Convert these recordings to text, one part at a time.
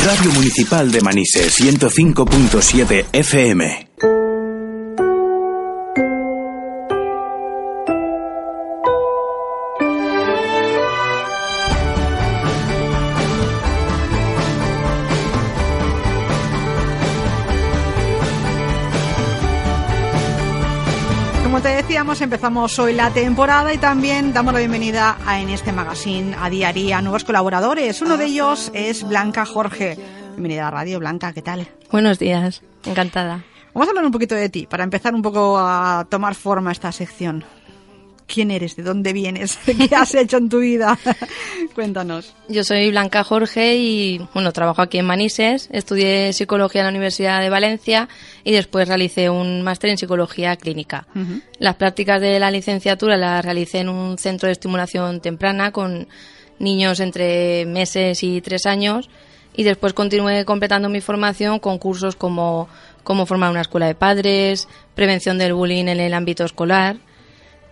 Radio Municipal de Manises, 105.7 FM. Como te decíamos, empezamos hoy la temporada y también damos la bienvenida en este magazine a diario a nuevos colaboradores. Uno de ellos es Blanca Jorge. Bienvenida a la radio, Blanca, ¿qué tal? Buenos días, encantada. Vamos a hablar un poquito de ti, para empezar un poco a tomar forma esta sección. ¿Quién eres? ¿De dónde vienes? ¿Qué has hecho en tu vida? Cuéntanos. Yo soy Blanca Jorge y trabajo aquí en Manises. Estudié psicología en la Universidad de Valencia y después realicé un máster en psicología clínica. Uh-huh. Las prácticas de la licenciatura las realicé en un centro de estimulación temprana con niños entre meses y 3 años y después continué completando mi formación con cursos como cómo formar una escuela de padres, prevención del bullying en el ámbito escolar.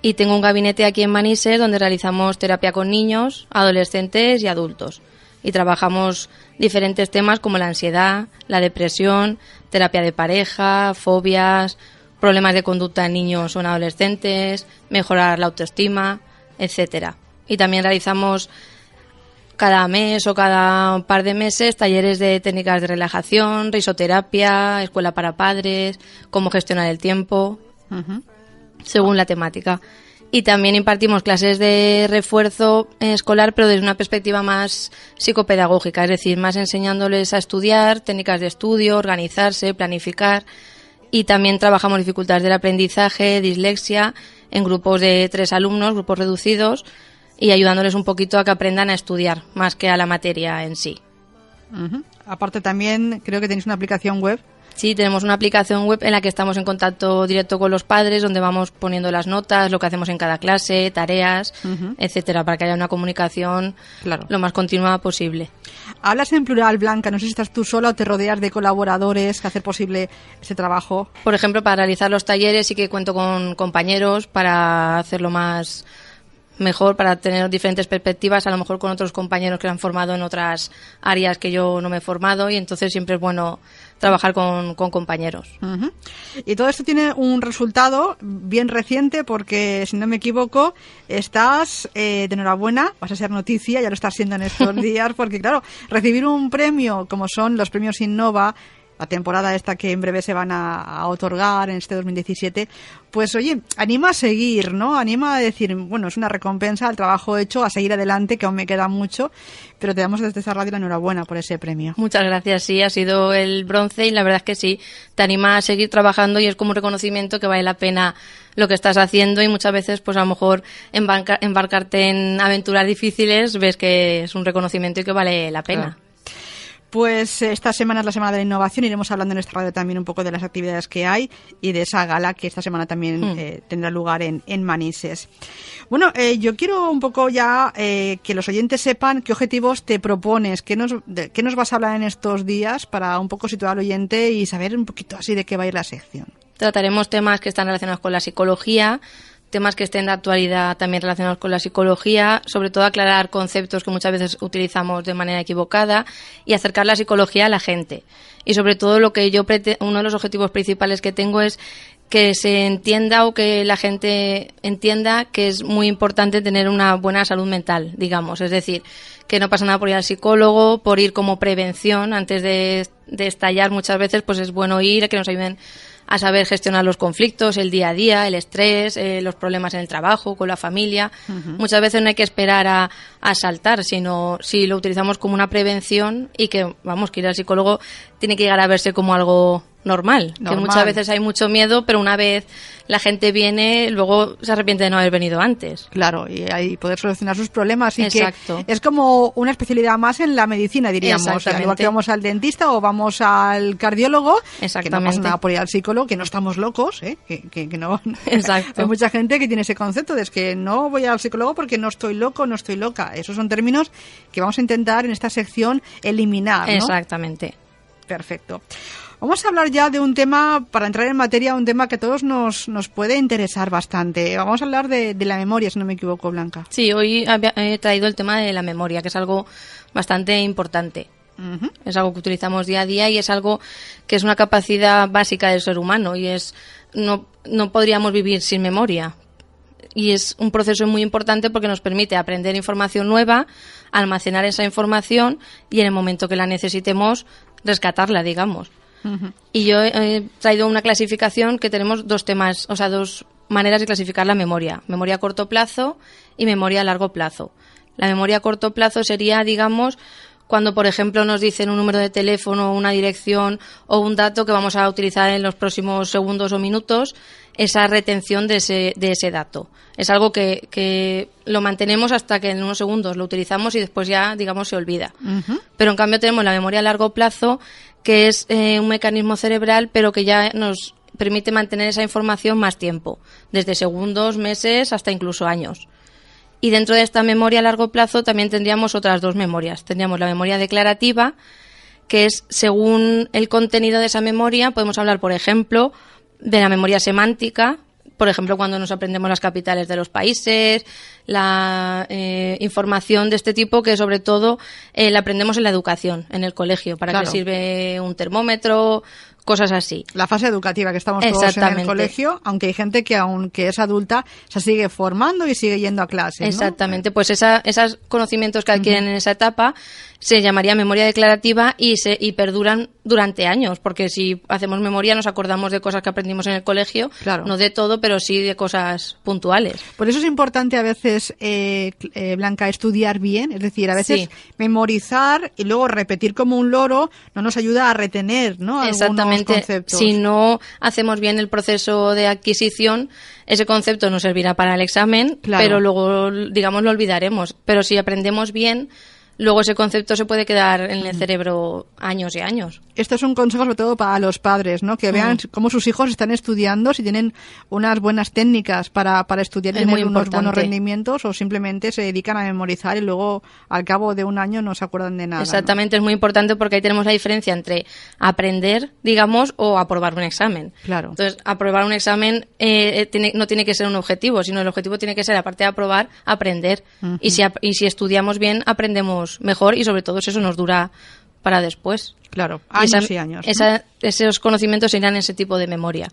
Y tengo un gabinete aquí en Manises donde realizamos terapia con niños, adolescentes y adultos. Y trabajamos diferentes temas como la ansiedad, la depresión, terapia de pareja, fobias, problemas de conducta en niños o en adolescentes, mejorar la autoestima, etcétera. Y también realizamos cada mes o cada par de meses talleres de técnicas de relajación, risoterapia, escuela para padres, cómo gestionar el tiempo. Uh-huh. Según la temática. Y también impartimos clases de refuerzo escolar, pero desde una perspectiva más psicopedagógica, es decir, más enseñándoles a estudiar, técnicas de estudio, organizarse, planificar. Y también trabajamos dificultades del aprendizaje, dislexia, en grupos de 3 alumnos, grupos reducidos, y ayudándoles un poquito a que aprendan a estudiar, más que a la materia en sí. Uh-huh. Aparte también creo que tenéis una aplicación web. Sí, tenemos una aplicación web en la que estamos en contacto directo con los padres, donde vamos poniendo las notas, lo que hacemos en cada clase, tareas, uh-huh, etcétera, para que haya una comunicación lo más continua posible. Hablas en plural, Blanca, no sé si estás tú sola o te rodeas de colaboradores que hacen posible este trabajo. Por ejemplo, para realizar los talleres sí que cuento con compañeros para hacerlo mejor, para tener diferentes perspectivas, a lo mejor con otros compañeros que han formado en otras áreas que yo no me he formado, y entonces siempre es bueno trabajar con compañeros. Uh-huh. Y todo esto tiene un resultado bien reciente porque, si no me equivoco, estás de enhorabuena, vas a ser noticia, ya lo estás siendo en estos días, porque claro, recibir un premio como son los premios Innova, la temporada esta que en breve se van a otorgar en este 2017, pues oye, anima a seguir, ¿no? Anima a decir, bueno, es una recompensa al trabajo hecho, a seguir adelante, que aún me queda mucho, pero te damos desde esta radio la enhorabuena por ese premio. Muchas gracias, sí, ha sido el bronce y la verdad es que sí, te anima a seguir trabajando y es como un reconocimiento que vale la pena lo que estás haciendo, y muchas veces pues a lo mejor embarcarte en aventuras difíciles ves que es un reconocimiento y que vale la pena. Claro. Pues esta semana es la Semana de la Innovación, iremos hablando en esta radio también un poco de las actividades que hay y de esa gala que esta semana también tendrá lugar en Manises. Bueno, yo quiero un poco ya que los oyentes sepan qué objetivos te propones, qué nos vas a hablar en estos días para un poco situar al oyente y saber un poquito así de qué va a ir la sección. Trataremos temas que están relacionados con la psicología, temas que estén de actualidad también relacionados con la psicología, sobre todo aclarar conceptos que muchas veces utilizamos de manera equivocada y acercar la psicología a la gente. Y sobre todo uno de los objetivos principales que tengo es que se entienda o que la gente entienda que es muy importante tener una buena salud mental, digamos. Es decir, que no pasa nada por ir al psicólogo, por ir como prevención antes de estallar muchas veces, pues es bueno ir, que nos ayuden a saber gestionar los conflictos, el día a día, el estrés, los problemas en el trabajo, con la familia. Uh-huh. Muchas veces no hay que esperar a saltar, sino si lo utilizamos como una prevención y que ir al psicólogo tiene que llegar a verse como algo normal. Que muchas veces hay mucho miedo, pero una vez la gente viene, luego se arrepiente de no haber venido antes. Claro, y poder solucionar sus problemas. Y exacto. Que es como una especialidad más en la medicina, diríamos. Al igual que vamos al dentista o vamos al cardiólogo, que no pasa nada por ir al psicólogo, que no estamos locos, que no. Exacto. Hay mucha gente que tiene ese concepto de que no voy al psicólogo porque no estoy loco, no estoy loca. Esos son términos que vamos a intentar en esta sección eliminar, ¿no? Exactamente. Perfecto. Vamos a hablar ya de un tema, para entrar en materia, un tema que a todos nos puede interesar bastante. Vamos a hablar de la memoria, si no me equivoco, Blanca. Sí, hoy he traído el tema de la memoria, que es algo bastante importante. Es algo que utilizamos día a día y es algo que es una capacidad básica del ser humano y no podríamos vivir sin memoria. Y es un proceso muy importante porque nos permite aprender información nueva, almacenar esa información y en el momento que la necesitemos rescatarla, digamos. Y yo he traído una clasificación que tenemos dos maneras de clasificar la memoria. Memoria a corto plazo y memoria a largo plazo. La memoria a corto plazo sería, digamos, cuando, por ejemplo, nos dicen un número de teléfono, una dirección o un dato que vamos a utilizar en los próximos segundos o minutos, esa retención de ese dato. Es algo que lo mantenemos hasta que en unos segundos lo utilizamos y después ya, digamos, se olvida. Pero en cambio tenemos la memoria a largo plazo, que es un mecanismo cerebral, pero que ya nos permite mantener esa información más tiempo, desde segundos, meses, hasta incluso años. Y dentro de esta memoria a largo plazo también tendríamos otras dos memorias. Tendríamos la memoria declarativa, que es según el contenido de esa memoria, podemos hablar, por ejemplo, de la memoria semántica, por ejemplo, cuando nos aprendemos las capitales de los países, la información de este tipo que sobre todo la aprendemos en la educación, en el colegio, para qué sirve un termómetro, cosas así. La fase educativa que estamos todos en el colegio, aunque hay gente que aunque es adulta se sigue formando y sigue yendo a clases, ¿no? Exactamente, pues esos conocimientos que adquieren en esa etapa se llamaría memoria declarativa y perduran durante años, porque si hacemos memoria nos acordamos de cosas que aprendimos en el colegio, no de todo, pero sí de cosas puntuales. Por eso es importante a veces, Blanca, estudiar bien, es decir, a veces memorizar y luego repetir como un loro no nos ayuda a retener, ¿no? Algunos conceptos. Si no hacemos bien el proceso de adquisición, ese concepto nos servirá para el examen, pero luego, digamos, lo olvidaremos. Pero si aprendemos bien, luego ese concepto se puede quedar en el cerebro años y años. Esto es un consejo sobre todo para los padres, ¿no? Que vean cómo sus hijos están estudiando, si tienen unas buenas técnicas para estudiar y tener unos buenos rendimientos, o simplemente se dedican a memorizar y luego al cabo de un año no se acuerdan de nada. Exactamente, ¿no? Es muy importante porque ahí tenemos la diferencia entre aprender, digamos, o aprobar un examen. Claro. Entonces, aprobar un examen no tiene que ser un objetivo, sino el objetivo tiene que ser, aparte de aprobar, aprender. Y si estudiamos bien, aprendemos mejor y sobre todo eso nos dura para después. Claro, años y años. Esos conocimientos se irán en ese tipo de memoria.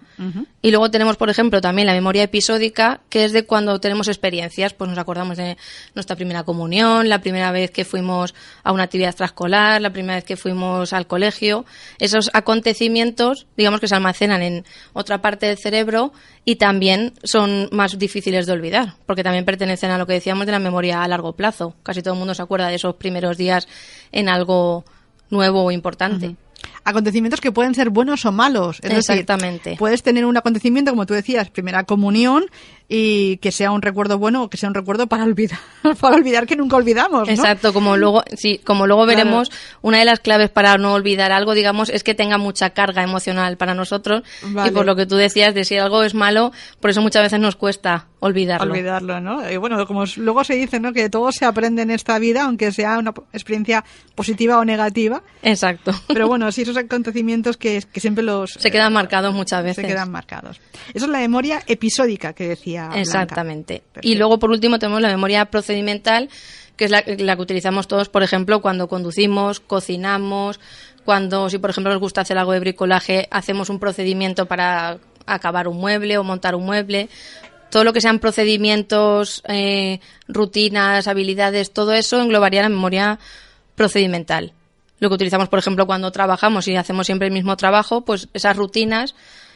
Y luego tenemos, por ejemplo, también la memoria episódica, que es de cuando tenemos experiencias, pues nos acordamos de nuestra primera comunión, la primera vez que fuimos a una actividad extraescolar, la primera vez que fuimos al colegio. Esos acontecimientos, digamos que se almacenan en otra parte del cerebro y también son más difíciles de olvidar, porque también pertenecen a lo que decíamos de la memoria a largo plazo. Casi todo el mundo se acuerda de esos primeros días en algo nuevo o importante. Acontecimientos que pueden ser buenos o malos. Es Exactamente. decir, puedes tener un acontecimiento, como tú decías, primera comunión, y que sea un recuerdo bueno o que sea un recuerdo para olvidar que nunca olvidamos, ¿no? Exacto, como luego veremos, una de las claves para no olvidar algo, digamos, es que tenga mucha carga emocional para nosotros. Y por lo que tú decías de si algo es malo, por eso muchas veces nos cuesta olvidarlo, ¿no? Y bueno, como luego se dice, ¿no? Que todo se aprende en esta vida, aunque sea una experiencia positiva o negativa. Exacto. Pero bueno, sí, esos acontecimientos que siempre se quedan marcados muchas veces. Se quedan marcados. Eso es la memoria episódica que decía Blanca. Exactamente. Y luego, por último, tenemos la memoria procedimental, que es la que utilizamos todos, por ejemplo, cuando conducimos, cocinamos, si por ejemplo nos gusta hacer algo de bricolaje, hacemos un procedimiento para acabar un mueble o montar un mueble. Todo lo que sean procedimientos, rutinas, habilidades, todo eso englobaría la memoria procedimental. Lo que utilizamos, por ejemplo, cuando trabajamos y hacemos siempre el mismo trabajo, pues esas rutinas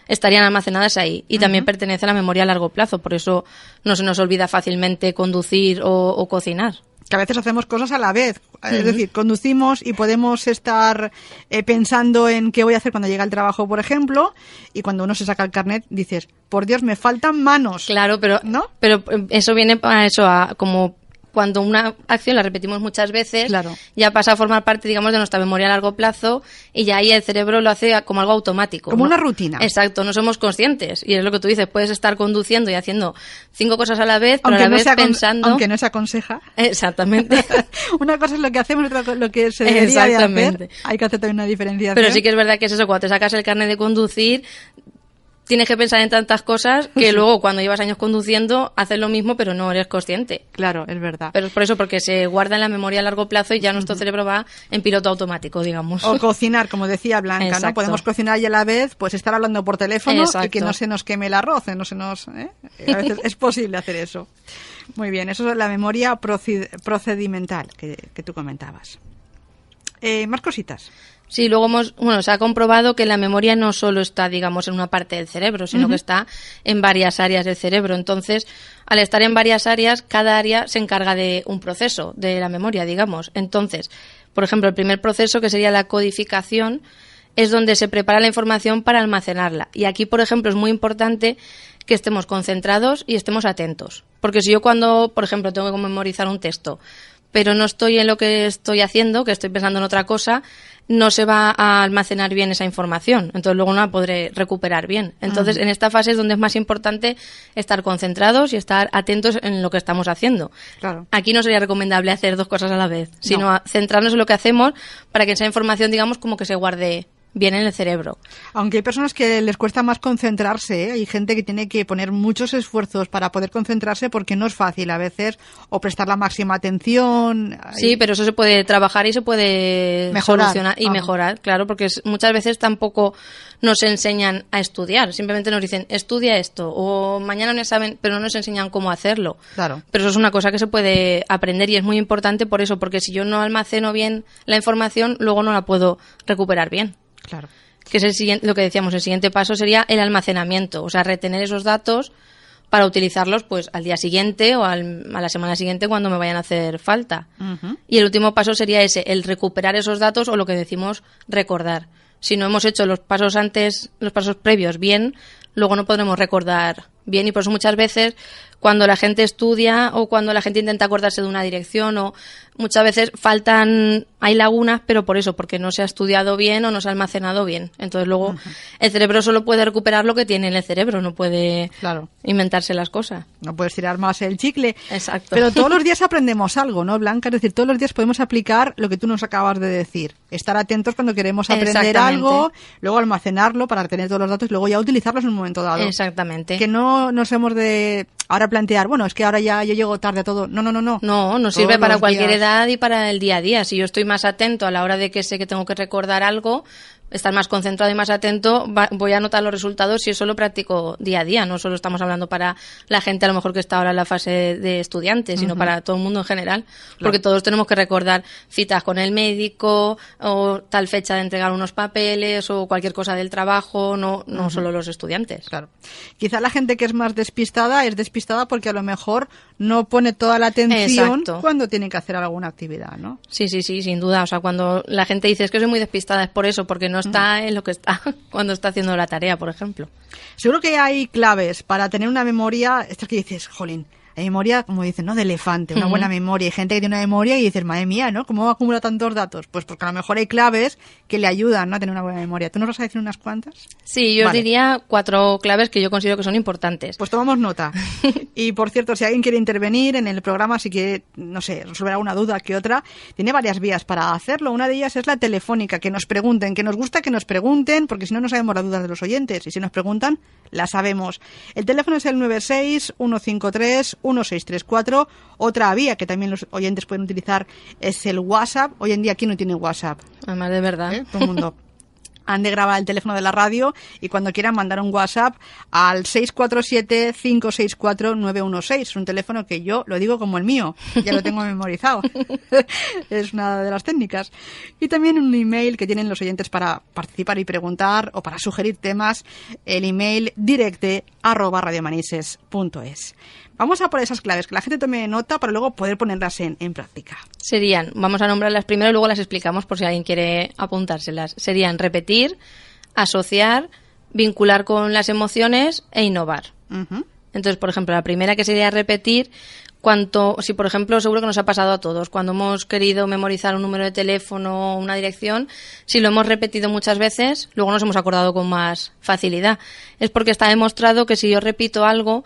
estarían almacenadas ahí. Y también pertenece a la memoria a largo plazo, por eso no se nos olvida fácilmente conducir o cocinar. Que a veces hacemos cosas a la vez. Es decir, conducimos y podemos estar pensando en qué voy a hacer cuando llegue al trabajo, por ejemplo, y cuando uno se saca el carnet dices, por Dios, me faltan manos. Claro, pero eso viene a como cuando una acción la repetimos muchas veces, ya pasa a formar parte, digamos, de nuestra memoria a largo plazo y ya ahí el cerebro lo hace como algo automático. Como una rutina. Exacto, no somos conscientes. Y es lo que tú dices, puedes estar conduciendo y haciendo 5 cosas a la vez, pero aunque a la vez pensando... Aunque no se aconseja. Exactamente. Una cosa es lo que hacemos, otra lo que se debería de hacer. Hay que hacer también una diferenciación. Pero sí que es verdad que es eso, cuando te sacas el carnet de conducir... tienes que pensar en tantas cosas que luego cuando llevas años conduciendo haces lo mismo pero no eres consciente. Claro, es verdad. Pero es por eso, porque se guarda en la memoria a largo plazo y ya nuestro cerebro va en piloto automático, digamos. O cocinar, como decía Blanca, Exacto. ¿no? Podemos cocinar y a la vez pues estar hablando por teléfono Exacto. y que no se nos queme el arroz, no se nos... A veces es posible hacer eso. Muy bien, eso es la memoria procedimental que tú comentabas. Más cositas. Sí, luego se ha comprobado que la memoria no solo está, digamos, en una parte del cerebro, sino que está en varias áreas del cerebro. Entonces, al estar en varias áreas, cada área se encarga de un proceso de la memoria, digamos. Entonces, por ejemplo, el primer proceso, que sería la codificación, es donde se prepara la información para almacenarla. Y aquí, por ejemplo, es muy importante que estemos concentrados y estemos atentos. Porque si yo cuando, por ejemplo, tengo que memorizar un texto, pero no estoy en lo que estoy haciendo, que estoy pensando en otra cosa, no se va a almacenar bien esa información. Entonces luego no la podré recuperar bien. Entonces en esta fase es donde es más importante estar concentrados y estar atentos en lo que estamos haciendo. Claro. Aquí no sería recomendable hacer dos cosas a la vez, sino centrarnos en lo que hacemos para que esa información, digamos, como que se guarde bien en el cerebro. Aunque hay personas que les cuesta más concentrarse, ¿eh? Hay gente que tiene que poner muchos esfuerzos para poder concentrarse porque no es fácil a veces, o prestar la máxima atención. Sí, pero eso se puede trabajar y se puede solucionar y mejorar, claro, porque muchas veces tampoco nos enseñan a estudiar, simplemente nos dicen estudia esto o mañana un examen, pero no nos enseñan cómo hacerlo. Claro. Pero eso es una cosa que se puede aprender y es muy importante por eso, porque si yo no almaceno bien la información, luego no la puedo recuperar bien. Claro. Que es lo que decíamos, el siguiente paso sería el almacenamiento, o sea, retener esos datos para utilizarlos pues al día siguiente o a la semana siguiente cuando me vayan a hacer falta. Y el último paso sería ese, el recuperar esos datos o lo que decimos recordar. Si no hemos hecho los pasos previos bien, luego no podremos recordar bien y por eso muchas veces cuando la gente estudia o cuando la gente intenta acordarse de una dirección o muchas veces hay lagunas, pero por eso, porque no se ha estudiado bien o no se ha almacenado bien. Entonces luego el cerebro solo puede recuperar lo que tiene en el cerebro, no puede inventarse las cosas. No puedes tirar más el chicle. Exacto. Pero todos los días aprendemos algo, ¿no, Blanca? Es decir, todos los días podemos aplicar lo que tú nos acabas de decir. Estar atentos cuando queremos aprender algo, luego almacenarlo para tener todos los datos y luego ya utilizarlos en un momento dado. Exactamente. Que no nos hemos de ahora plantear, bueno, es que ahora ya yo llego tarde a todo. No. No, nos sirve para cualquier edad y para el día a día. Si yo estoy más atento a la hora de que sé que tengo que recordar algo, estar más concentrado y más atento, voy a notar los resultados si eso lo practico día a día. No solo estamos hablando para la gente a lo mejor que está ahora en la fase de estudiantes, sino para todo el mundo en general. Porque todos tenemos que recordar citas con el médico o tal fecha de entregar unos papeles o cualquier cosa del trabajo, no solo los estudiantes. Claro. Quizá la gente que es más despistada es despistada porque a lo mejor no pone toda la atención cuando tiene que hacer alguna actividad, ¿no? Sí, sin duda. O sea, cuando la gente dice es que soy muy despistada es por eso, porque no está en lo que está cuando está haciendo la tarea, por ejemplo. Seguro que hay claves para tener una memoria, estas que dices, jolín, hay memoria, como dicen, ¿no? De elefante, una buena memoria. Hay gente que tiene una memoria y dices, madre mía, ¿no? ¿Cómo acumula tantos datos? Pues porque a lo mejor hay claves que le ayudan, ¿no? A tener una buena memoria. ¿Tú nos vas a decir unas cuantas? Sí, yo os diría 4 claves que yo considero que son importantes. Pues tomamos nota. Y por cierto, si alguien quiere intervenir en el programa, si quiere, no sé, resolver alguna duda que otra, tiene varias vías para hacerlo. Una de ellas es la telefónica, que nos pregunten, que nos gusta que nos pregunten, porque si no, no sabemos las dudas de los oyentes. Y si nos preguntan, las sabemos. El teléfono es el 96-153-1634. Otra vía que también los oyentes pueden utilizar es el WhatsApp. Hoy en día, ¿quién no tiene WhatsApp? Además, de verdad. Todo el mundo. Han de grabar el teléfono de la radio y cuando quieran mandar un WhatsApp al 647-564-916. Es un teléfono que yo lo digo como el mío, ya lo tengo memorizado. Es una de las técnicas. Y también un email que tienen los oyentes para participar y preguntar o para sugerir temas, el email directe@radiomanises.es. Vamos a por esas claves, que la gente tome nota para luego poder ponerlas en práctica. Serían, vamos a nombrarlas primero y luego las explicamos por si alguien quiere apuntárselas. Serían repetir, asociar, vincular con las emociones e innovar. Entonces, por ejemplo, la primera que sería repetir, si por ejemplo, seguro que nos ha pasado a todos, cuando hemos querido memorizar un número de teléfono o una dirección, si lo hemos repetido muchas veces, luego nos hemos acordado con más facilidad. Es porque está demostrado que si yo repito algo,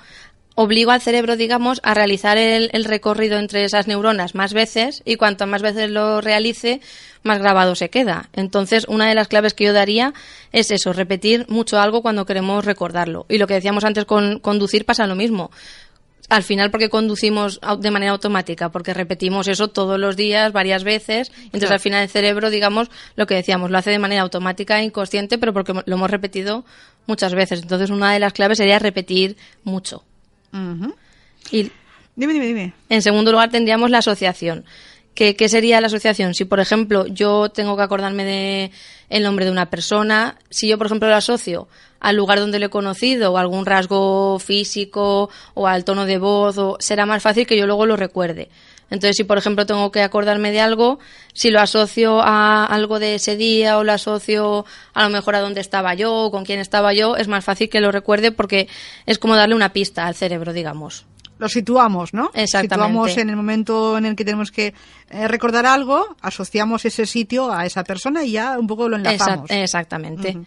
obligo al cerebro, digamos, a realizar el recorrido entre esas neuronas más veces, y cuanto más veces lo realice, más grabado se queda. Entonces, una de las claves que yo daría es eso, repetir mucho algo cuando queremos recordarlo. Y lo que decíamos antes con conducir pasa lo mismo. Al final, porque conducimos de manera automática, porque repetimos eso todos los días, varias veces, entonces al final el cerebro, digamos, lo que decíamos, lo hace de manera automática e inconsciente, pero porque lo hemos repetido muchas veces. Entonces, una de las claves sería repetir mucho. Uh-huh. Y Dime. en segundo lugar tendríamos la asociación. ¿Qué sería la asociación? Si, por ejemplo, yo tengo que acordarme de el nombre de una persona, si yo, por ejemplo, lo asocio al lugar donde lo he conocido, o a algún rasgo físico, o al tono de voz, será más fácil que yo luego lo recuerde. Entonces, si, por ejemplo, tengo que acordarme de algo, si lo asocio a algo de ese día, o lo asocio a lo mejor a dónde estaba yo, o con quién estaba yo, es más fácil que lo recuerde, porque es como darle una pista al cerebro, digamos. Lo situamos, ¿no? Exactamente. Situamos en el momento en el que tenemos que recordar algo, asociamos ese sitio a esa persona y ya un poco lo enlazamos. Exactamente. Uh-huh.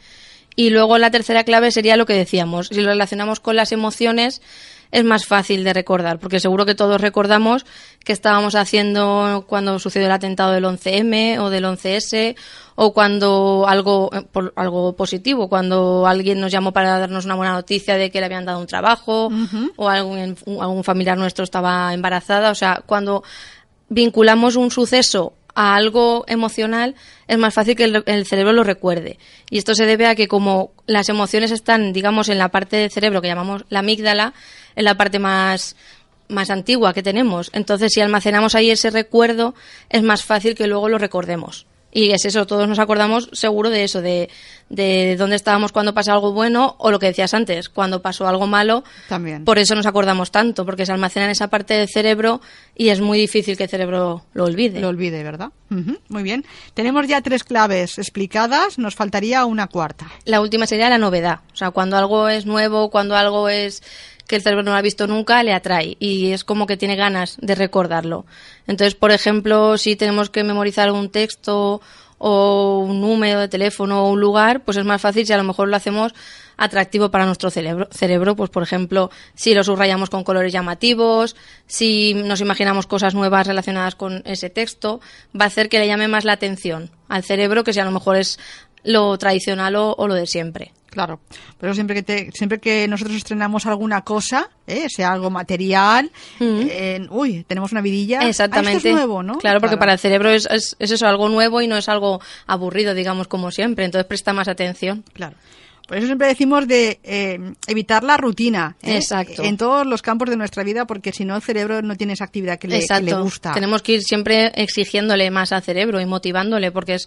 Y luego la tercera clave sería lo que decíamos. Si lo relacionamos con las emociones, es más fácil de recordar, porque seguro que todos recordamos qué estábamos haciendo cuando sucedió el atentado del 11M o del 11S, o cuando algo positivo, cuando alguien nos llamó para darnos una buena noticia de que le habían dado un trabajo, uh-huh, o algún familiar nuestro estaba embarazada. O sea, cuando vinculamos un suceso a algo emocional, es más fácil que el cerebro lo recuerde. Y esto se debe a que, como las emociones están, digamos, en la parte del cerebro que llamamos la amígdala, en la parte más antigua que tenemos. Entonces, si almacenamos ahí ese recuerdo, es más fácil que luego lo recordemos. Y es eso, todos nos acordamos seguro de eso, de dónde estábamos cuando pasó algo bueno, o lo que decías antes, cuando pasó algo malo. También. Por eso nos acordamos tanto, porque se almacena en esa parte del cerebro y es muy difícil que el cerebro lo olvide. Lo olvide, ¿verdad? Uh-huh. Muy bien. Tenemos ya 3 claves explicadas, nos faltaría una cuarta. La última sería la novedad. O sea, cuando algo es nuevo, cuando algo es que el cerebro no lo ha visto nunca, le atrae y es como que tiene ganas de recordarlo. Entonces, por ejemplo, si tenemos que memorizar un texto o un número de teléfono o un lugar, pues es más fácil si a lo mejor lo hacemos atractivo para nuestro cerebro. Pues, por ejemplo, si lo subrayamos con colores llamativos, si nos imaginamos cosas nuevas relacionadas con ese texto, va a hacer que le llame más la atención al cerebro que si a lo mejor es lo tradicional o lo de siempre. Claro, pero siempre que nosotros estrenamos alguna cosa, sea algo material, tenemos una vidilla. Exactamente. Esto es nuevo, ¿no? Claro, porque para el cerebro es eso, algo nuevo, y no es algo aburrido, digamos, como siempre. Entonces presta más atención. Claro. Por eso siempre decimos de evitar la rutina. Exacto. En todos los campos de nuestra vida, porque si no el cerebro no tiene esa actividad que le gusta. Tenemos que ir siempre exigiéndole más al cerebro y motivándole, porque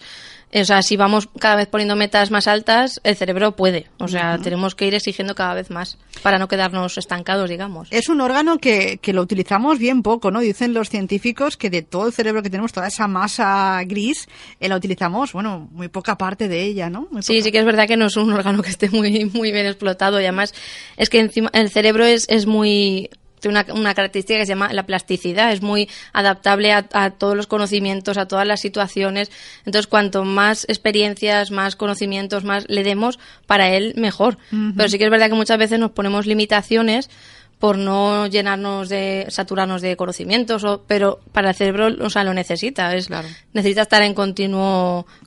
si vamos cada vez poniendo metas más altas, el cerebro puede. O sea, tenemos que ir exigiendo cada vez más para no quedarnos estancados, digamos. Es un órgano que lo utilizamos bien poco, ¿no? Dicen los científicos que de todo el cerebro que tenemos, toda esa masa gris, la utilizamos, muy poca parte de ella, ¿no? Sí que es verdad que no es un órgano que esté muy, muy bien explotado, y además es que encima el cerebro es muy... tiene una característica que se llama la plasticidad, es muy adaptable a todos los conocimientos, a todas las situaciones. Entonces, cuanto más experiencias, más conocimientos, más le demos, para él mejor. Uh-huh. Pero sí que es verdad que muchas veces nos ponemos limitaciones por no saturarnos de conocimientos, pero para el cerebro, lo necesita, claro. Necesita estar con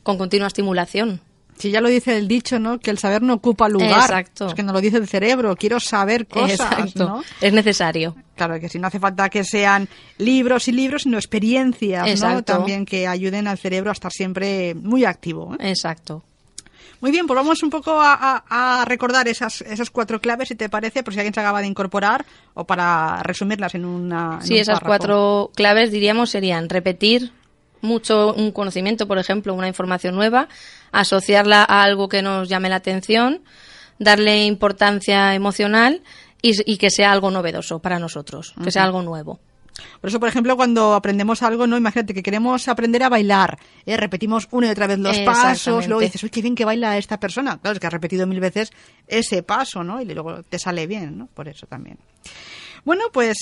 continua estimulación. Sí, ya lo dice el dicho, ¿no? Que el saber no ocupa lugar. Exacto. Es que nos lo dice el cerebro. Quiero saber cosas, exacto, ¿no? Es necesario. Claro, que si no hace falta que sean libros y libros, sino experiencias, exacto, ¿no? También que ayuden al cerebro a estar siempre muy activo, Exacto. Muy bien, pues vamos un poco a recordar esas 4 claves, si te parece, por si alguien se acaba de incorporar, o para resumirlas en una. Sí, esas párrafo. 4 claves, diríamos, serían repetir mucho un conocimiento, por ejemplo, una información nueva, asociarla a algo que nos llame la atención, darle importancia emocional y que sea algo novedoso para nosotros, que sea algo nuevo. Por eso, por ejemplo, cuando aprendemos algo, no, imagínate que queremos aprender a bailar, repetimos una y otra vez los pasos, luego dices, uy, qué bien que baila esta persona. Claro, es que has repetido 1000 veces ese paso, ¿no? Y luego te sale bien, ¿no? Por eso también. Bueno, pues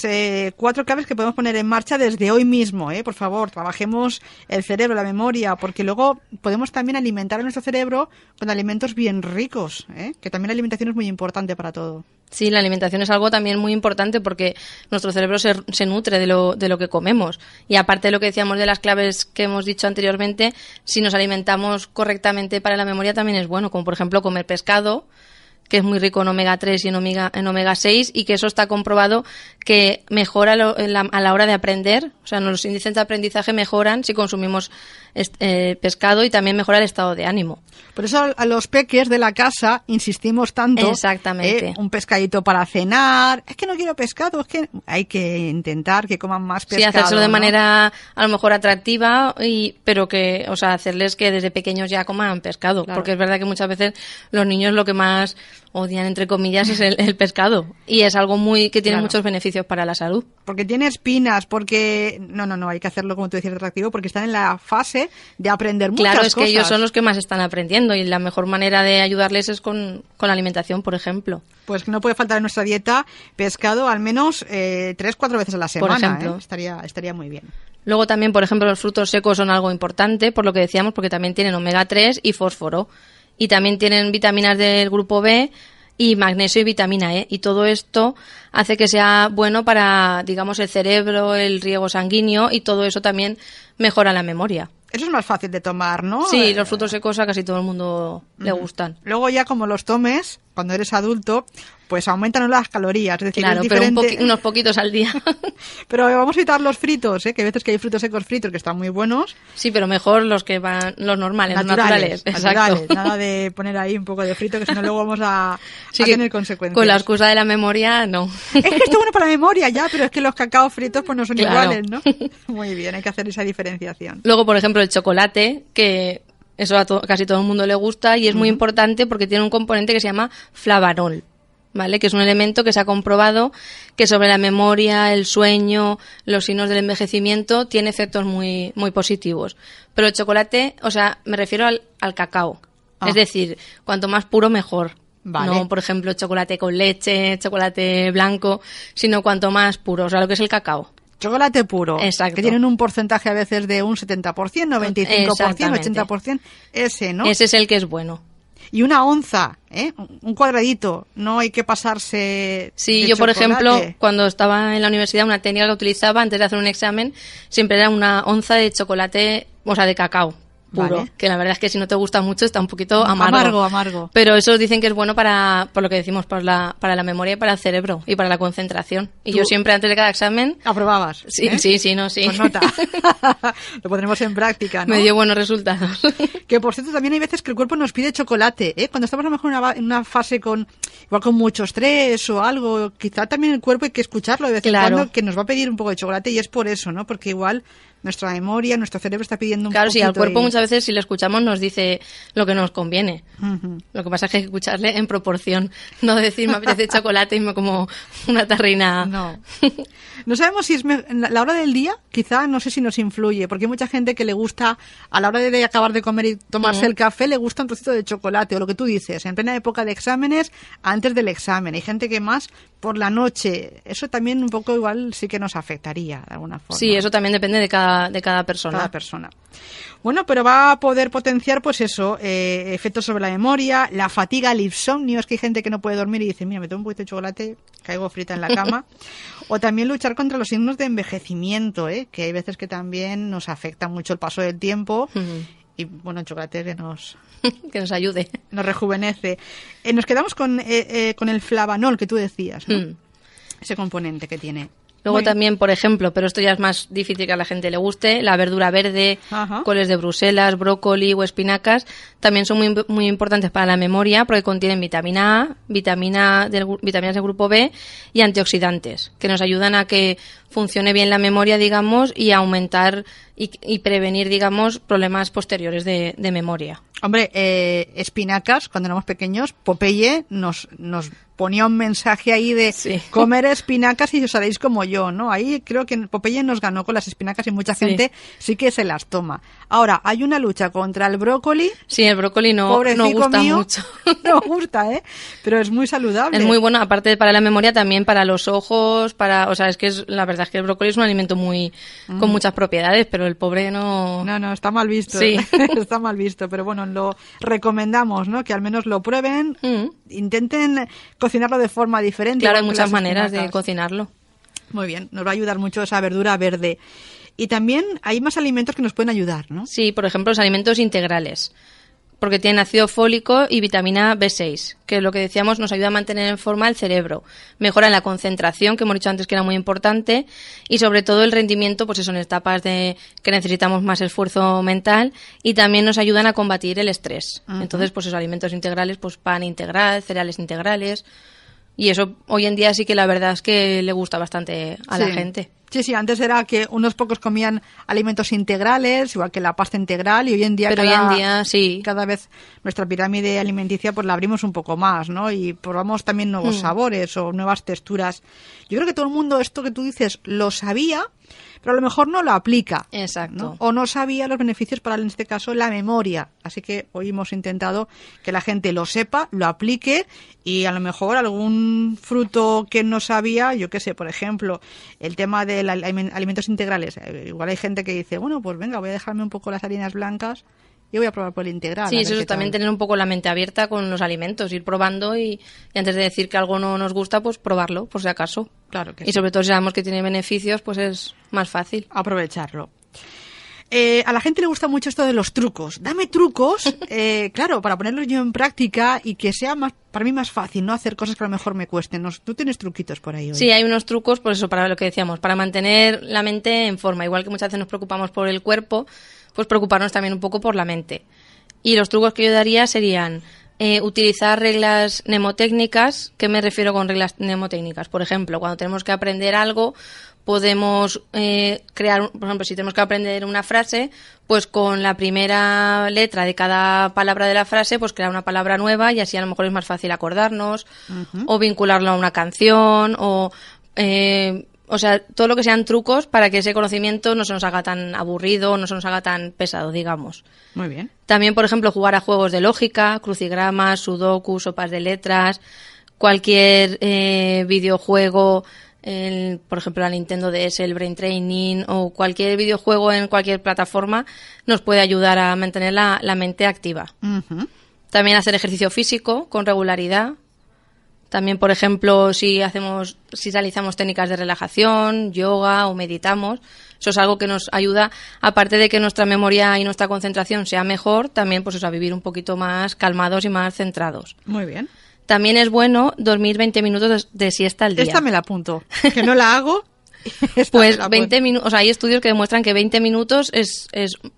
4 claves que podemos poner en marcha desde hoy mismo, Por favor, trabajemos el cerebro, la memoria, porque luego podemos también alimentar a nuestro cerebro con alimentos bien ricos, Que también la alimentación es muy importante para todo. Sí, la alimentación es algo también muy importante porque nuestro cerebro se nutre de lo que comemos. Y aparte de lo que decíamos de las claves que hemos dicho anteriormente, si nos alimentamos correctamente para la memoria también es bueno, como por ejemplo comer pescado, que es muy rico en omega 3 y en omega 6, y que eso está comprobado que mejora a la hora de aprender. O sea, los índices de aprendizaje mejoran si consumimos pescado, y también mejora el estado de ánimo. Por eso a los peques de la casa insistimos tanto. Exactamente. Un pescadito para cenar. Es que no quiero pescado, es que hay que intentar que coman más pescado. Sí, hacérselo de manera a lo mejor atractiva, pero que, o sea, hacerles que desde pequeños ya coman pescado. Claro. Porque es verdad que muchas veces los niños lo que más odian, entre comillas, es el pescado. Y es algo que tiene muchos beneficios para la salud. Porque tiene espinas, porque... No, hay que hacerlo, como tú decías, atractivo, porque están en la fase de aprender muchas cosas. Claro, es que ellos son los que más están aprendiendo, y la mejor manera de ayudarles es con la alimentación, por ejemplo. Pues no puede faltar en nuestra dieta pescado al menos 3-4 veces a la semana. Por ejemplo. Estaría muy bien. Luego también, por ejemplo, los frutos secos son algo importante, por lo que decíamos, porque también tienen omega 3 y fósforo. Y también tienen vitaminas del grupo B y magnesio y vitamina E. Y todo esto hace que sea bueno para, digamos, el cerebro, el riego sanguíneo, y todo eso también mejora la memoria. Eso es más fácil de tomar, ¿no? Sí, los frutos secos a casi todo el mundo le gustan. Luego ya como los tomes, cuando eres adulto, pues aumentan las calorías. Es decir, claro, es pero diferente... unos poquitos al día. Pero vamos a evitar los fritos, que hay veces que hay frutos secos fritos que están muy buenos. Sí, pero mejor los normales, naturales. Exacto. Nada de poner ahí un poco de frito, que si no luego vamos a tener consecuencias. Con la excusa de la memoria, no. Es que esto es bueno para la memoria, ya, pero es que los cacaos fritos pues no son iguales, ¿no? Muy bien, hay que hacer esa diferenciación. Luego, por ejemplo, el chocolate, que eso a casi todo el mundo le gusta, y es muy importante porque tiene un componente que se llama flavanol, ¿vale? Que es un elemento que se ha comprobado que sobre la memoria, el sueño, los signos del envejecimiento tiene efectos muy, muy positivos. Pero el chocolate, o sea, me refiero al cacao. Es decir, cuanto más puro mejor. Vale. No, por ejemplo, chocolate con leche, chocolate blanco, sino cuanto más puro, o sea, lo que es el cacao. Chocolate puro. Exacto. Que tienen un porcentaje a veces de un 70%, 95%, 80%. Ese, ¿no? Ese es el que es bueno. Y una onza, un cuadradito, no hay que pasarse. Sí, de yo por chocolate. ejemplo, cuando estaba en la universidad, una técnica que utilizaba antes de hacer un examen siempre era una onza de chocolate, o sea, de cacao puro, vale. Que la verdad es que si no te gusta mucho está un poquito amargo. Pero eso dicen que es bueno por lo que decimos, para la memoria y para el cerebro y para la concentración. Y yo siempre antes de cada examen... ¿Aprobabas? Sí. Pues nota. Lo pondremos en práctica, ¿no? Me dio buenos resultados. Que por cierto, también hay veces que el cuerpo nos pide chocolate, Cuando estamos a lo mejor en una fase igual con mucho estrés o algo, quizá también el cuerpo hay que escucharlo de vez en cuando, que nos va a pedir un poco de chocolate, y es por eso, ¿no? Porque igual nuestra memoria, nuestro cerebro está pidiendo un poquito. Claro, sí, al cuerpo muchas veces si lo escuchamos nos dice lo que nos conviene. Lo que pasa es que hay que escucharle en proporción, no decir me apetece chocolate y me como una tarrina. No sabemos si es la hora del día, quizá, no sé si nos influye, porque hay mucha gente que le gusta, a la hora de acabar de comer y tomarse el café, le gusta un trocito de chocolate, o lo que tú dices, en plena época de exámenes, antes del examen. Hay gente que más por la noche. Eso también un poco igual sí que nos afectaría de alguna forma. Sí, eso también depende de cada persona. Bueno, pero va a poder potenciar, pues eso, efectos sobre la memoria, la fatiga, el insomnio. Es que hay gente que no puede dormir y dice, mira, me tomo un poquito de chocolate, caigo frita en la cama. O también luchar contra los signos de envejecimiento, que hay veces que también nos afecta mucho el paso del tiempo. Y bueno, el chocolate que nos ayude. Nos rejuvenece. Nos quedamos con el flavanol que tú decías, ¿no? Ese componente que tiene. Luego también, por ejemplo, pero esto ya es más difícil que a la gente le guste, la verdura verde, coles de Bruselas, brócoli o espinacas, también son muy, muy importantes para la memoria porque contienen vitamina A, vitaminas del grupo B y antioxidantes, que nos ayudan a que funcione bien la memoria, digamos, y aumentar y prevenir, digamos, problemas posteriores de memoria. Hombre, espinacas, cuando éramos pequeños, Popeye nos ponía un mensaje ahí de comer espinacas y os haréis como yo, ¿no? Ahí creo que Popeye nos ganó con las espinacas y mucha gente sí que se las toma. Ahora, hay una lucha contra el brócoli. Sí, el brócoli no gusta mucho. No gusta, pero es muy saludable. Es muy bueno, aparte para la memoria, también para los ojos, o sea, la verdad es que el brócoli es un alimento con muchas propiedades, pero el pobre no... No, está mal visto. Sí. Está mal visto, pero bueno, lo recomendamos, ¿no? Que al menos lo prueben, intenten cocinarlo de forma diferente. Claro, hay muchas maneras de cocinarlo. Muy bien, nos va a ayudar mucho esa verdura verde. Y también hay más alimentos que nos pueden ayudar, ¿no? Sí, por ejemplo, los alimentos integrales, porque tienen ácido fólico y vitamina B6, que es lo que decíamos, nos ayuda a mantener en forma el cerebro, mejoran la concentración, que hemos dicho antes que era muy importante, y sobre todo el rendimiento, pues eso, en etapas que necesitamos más esfuerzo mental, y también nos ayudan a combatir el estrés. Entonces, pues esos alimentos integrales, pues pan integral, cereales integrales, y eso hoy en día sí que la verdad es que le gusta bastante a la gente. Sí, antes era que unos pocos comían alimentos integrales, igual que la pasta integral, y hoy en día, cada vez nuestra pirámide alimenticia pues la abrimos un poco más, ¿no? Y probamos también nuevos sabores o nuevas texturas. Yo creo que todo el mundo, esto que tú dices, lo sabía, pero a lo mejor no lo aplica. Exacto. ¿no? O no sabía los beneficios para, en este caso, la memoria. Así que hoy hemos intentado que la gente lo sepa, lo aplique, y a lo mejor algún fruto que no sabía, yo qué sé, por ejemplo, el tema de alimentos integrales. Igual hay gente que dice, bueno, pues venga, voy a dejarme un poco las harinas blancas y voy a probar por el integral. Sí, eso es también tener un poco la mente abierta con los alimentos, ir probando y antes de decir que algo no nos gusta, pues probarlo, por si acaso. Claro que y sobre todo si sabemos que tiene beneficios, pues es más fácil. Aprovecharlo. A la gente le gusta mucho esto de los trucos. Dame trucos, claro, para ponerlos yo en práctica y que sea para mí más fácil, ¿no? Hacer cosas que a lo mejor me cuesten. Tú tienes truquitos por ahí hoy. Sí, hay unos trucos, por eso, para lo que decíamos, para mantener la mente en forma. Igual que muchas veces nos preocupamos por el cuerpo, pues preocuparnos también un poco por la mente. Y los trucos que yo daría serían utilizar reglas mnemotécnicas. ¿Qué me refiero con reglas mnemotécnicas? Por ejemplo, cuando tenemos que aprender algo, podemos crear, por ejemplo, si tenemos que aprender una frase, pues con la primera letra de cada palabra de la frase, pues crear una palabra nueva y así a lo mejor es más fácil acordarnos, o vincularlo a una canción, o sea, todo lo que sean trucos para que ese conocimiento no se nos haga tan aburrido, no se nos haga tan pesado, digamos. Muy bien. También, por ejemplo, jugar a juegos de lógica, crucigramas, sudoku, sopas de letras, cualquier videojuego, por ejemplo, la Nintendo DS, el Brain Training o cualquier videojuego en cualquier plataforma nos puede ayudar a mantener la mente activa. También hacer ejercicio físico con regularidad. También, por ejemplo, si realizamos técnicas de relajación, yoga o meditamos, eso es algo que nos ayuda, aparte de que nuestra memoria y nuestra concentración sea mejor, también pues eso, a vivir un poquito más calmados y más centrados. Muy bien. También es bueno dormir 20 minutos de siesta al día. Esta me la apunto, que no la hago. Pues 20 minutos, o sea, hay estudios que demuestran que 20 minutos es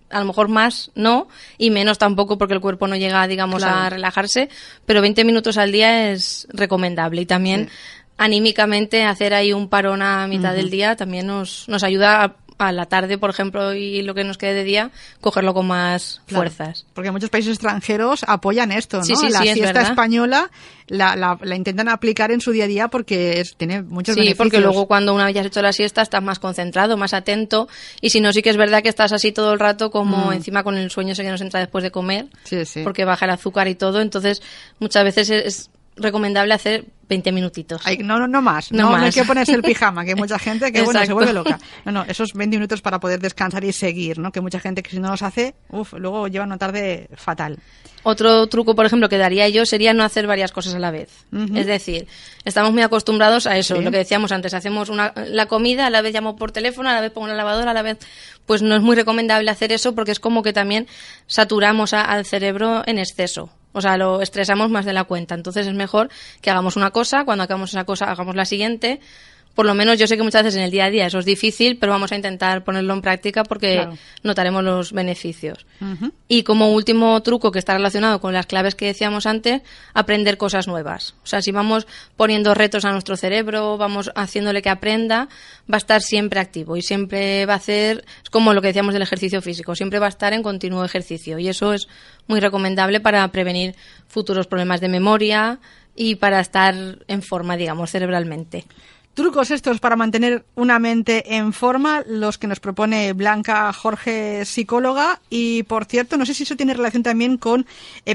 a lo mejor más, no, y menos tampoco porque el cuerpo no llega, digamos, a relajarse, pero 20 minutos al día es recomendable. Y también anímicamente hacer ahí un parón a mitad del día también nos ayuda a la tarde, por ejemplo, y lo que nos quede de día, cogerlo con más fuerzas. Porque muchos países extranjeros apoyan esto, ¿no? Sí, la siesta es española la intentan aplicar en su día a día porque tiene muchos beneficios. Sí, porque luego cuando una vez ya has hecho la siesta estás más concentrado, más atento, y si no, sí que es verdad que estás así todo el rato como encima con el sueño ese que nos entra después de comer, porque baja el azúcar y todo, entonces muchas veces es recomendable hacer 20 minutitos. No más. No hay que ponerse el pijama, que hay mucha gente que se vuelve loca. No, esos 20 minutos para poder descansar y seguir, ¿no? Que mucha gente que si no los hace, luego lleva una tarde fatal. Otro truco, por ejemplo, que daría yo sería no hacer varias cosas a la vez. Es decir, estamos muy acostumbrados a eso, lo que decíamos antes, hacemos la comida, a la vez llamo por teléfono, a la vez pongo la lavadora, a la vez... Pues no es muy recomendable hacer eso porque es como que también saturamos al cerebro en exceso. O sea, lo estresamos más de la cuenta. Entonces es mejor que hagamos una cosa, cuando acabamos esa cosa hagamos la siguiente, por lo menos yo sé que muchas veces en el día a día eso es difícil, pero vamos a intentar ponerlo en práctica porque notaremos los beneficios. Y como último truco que está relacionado con las claves que decíamos antes, aprender cosas nuevas. O sea, si vamos poniendo retos a nuestro cerebro, vamos haciéndole que aprenda, va a estar siempre activo y siempre va a hacer, es como lo que decíamos del ejercicio físico, siempre va a estar en continuo ejercicio y eso es muy recomendable para prevenir futuros problemas de memoria y para estar en forma, digamos, cerebralmente. Trucos estos para mantener una mente en forma, los que nos propone Blanca Jorge, psicóloga. Y, por cierto, no sé si eso tiene relación también con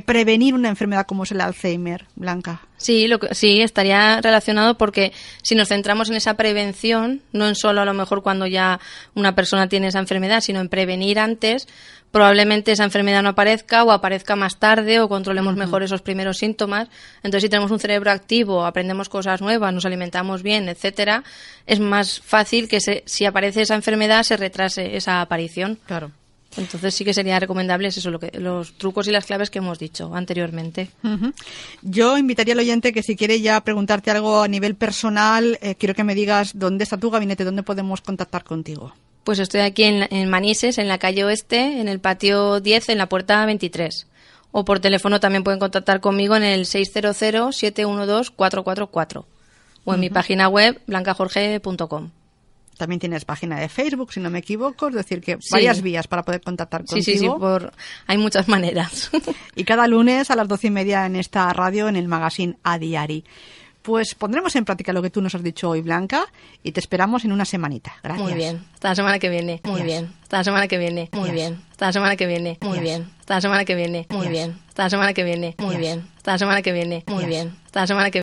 prevenir una enfermedad como es el Alzheimer, Blanca. Sí, sí, estaría relacionado porque si nos centramos en esa prevención, no en solo a lo mejor cuando ya una persona tiene esa enfermedad, sino en prevenir antes, probablemente esa enfermedad no aparezca o aparezca más tarde o controlemos mejor esos primeros síntomas. Entonces, si tenemos un cerebro activo, aprendemos cosas nuevas, nos alimentamos bien, etcétera, es más fácil que si aparece esa enfermedad se retrase esa aparición. Claro. Entonces sí que sería recomendable eso, los trucos y las claves que hemos dicho anteriormente. Yo invitaría al oyente que si quiere ya preguntarte algo a nivel personal, quiero que me digas dónde está tu gabinete, dónde podemos contactar contigo. Pues estoy aquí en Manises, en la calle Oeste, en el patio 10, en la puerta 23. O por teléfono también pueden contactar conmigo en el 600-712-444. O en mi página web, blancajorge.com. También tienes página de Facebook, si no me equivoco, es decir, que varias vías para poder contactar contigo. Sí, hay muchas maneras. Y cada lunes a las 12:30 en esta radio, en el magazine A Diari. Pues pondremos en práctica lo que tú nos has dicho hoy, Blanca, y te esperamos en una semanita. Gracias. Muy bien. Hasta la semana que viene. Muy bien. Hasta la semana que viene. Muy bien. Hasta la semana que viene. Muy bien. Hasta la semana que viene. Muy bien. Hasta la semana que viene. Muy bien. Hasta la semana que viene. Muy bien. Hasta la semana que